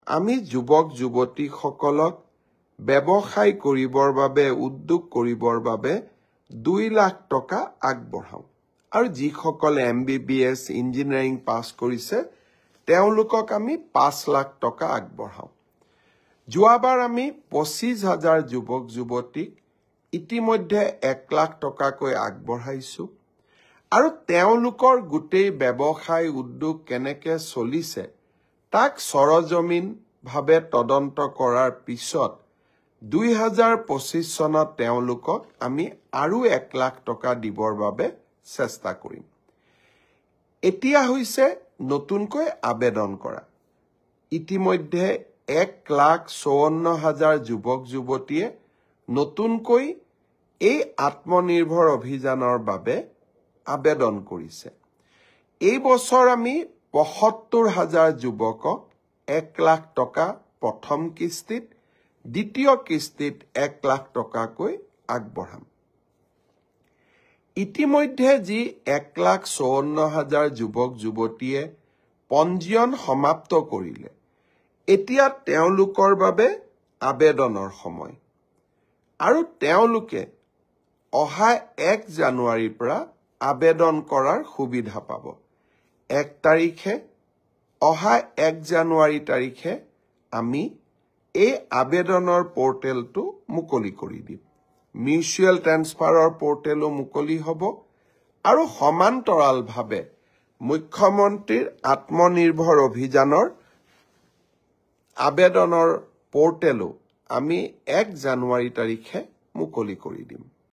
আমি যুৱক যুৱতীসকলক ব্যৱসায় কৰিবৰ বাবে উদ্যোগ কৰিবৰ বাবে 2 লাখ টকা আগবঢ়াও আৰু যিসকলে MBBS ইঞ্জিনিয়াৰিং পাছ কৰিছে তেওঁলোকক আমি 5 লাখ টকা আগবঢ়াও যোৱাবাৰ আমি 25,000 যুৱক যুৱতীক ইতিমধ্যে 1 লাখ টকাকৈ আগবঢ়াইছো আৰু তেওঁলোকৰ গোটেই ব্যৱসায় উদ্যোগ কেনেকৈ চলিছে তাক সৰজমিন ভাবে তদন্ত কৰাৰ পিছত 2025 চনত তেওঁলোকক আমি আৰু 1 লাখ টকা দিবৰ বাবে চেষ্টা কৰিম এতিয়া হৈছে নতুনকৈ আবেদন কৰা ইতিমধ্যে 1,54,000 যুৱক যুৱতীয়ে নতুনকৈ এই আত্মনিৰ্ভৰ অভিযানৰ বাবে আবেদন কৰিছে এই বছৰ আমি ৭৫,000 যুৱকক 1 লাখ টকা প্ৰথম কিস্তিত দ্বিতীয় কিস্তিত 1 লাখ টকাকৈ আগবঢ়াম ইতিমধ্যে যি 1,54,000 যুৱক যুৱতীয়ে পঞ্জীয়ন সমাপ্ত কৰিলে এতিয়া তেওঁলোকৰ বাবে আবেদনৰ সময় আৰু তেওঁলোকে অহা 1 জানুৱাৰীৰ পৰা আবেদন কৰাৰ সুবিধা পাব 1 তাৰিখে অহা 1 জানুৱাৰী তাৰিখে আমি এই আবেদনৰ পোৰ্টেলটো মুকলি কৰি দিম মিউচুৱেল ট্ৰান্সফাৰৰ পোৰ্টেলো মুকলি হ'ব আৰু সমান্তৰালভাৱে মুখ্যমন্ত্ৰীৰ আত্মনিৰ্ভৰ অভিযানৰ আবেদনৰ পোৰ্টেলো আমি 1 জানুৱাৰী তাৰিখে মুকলি কৰি দিম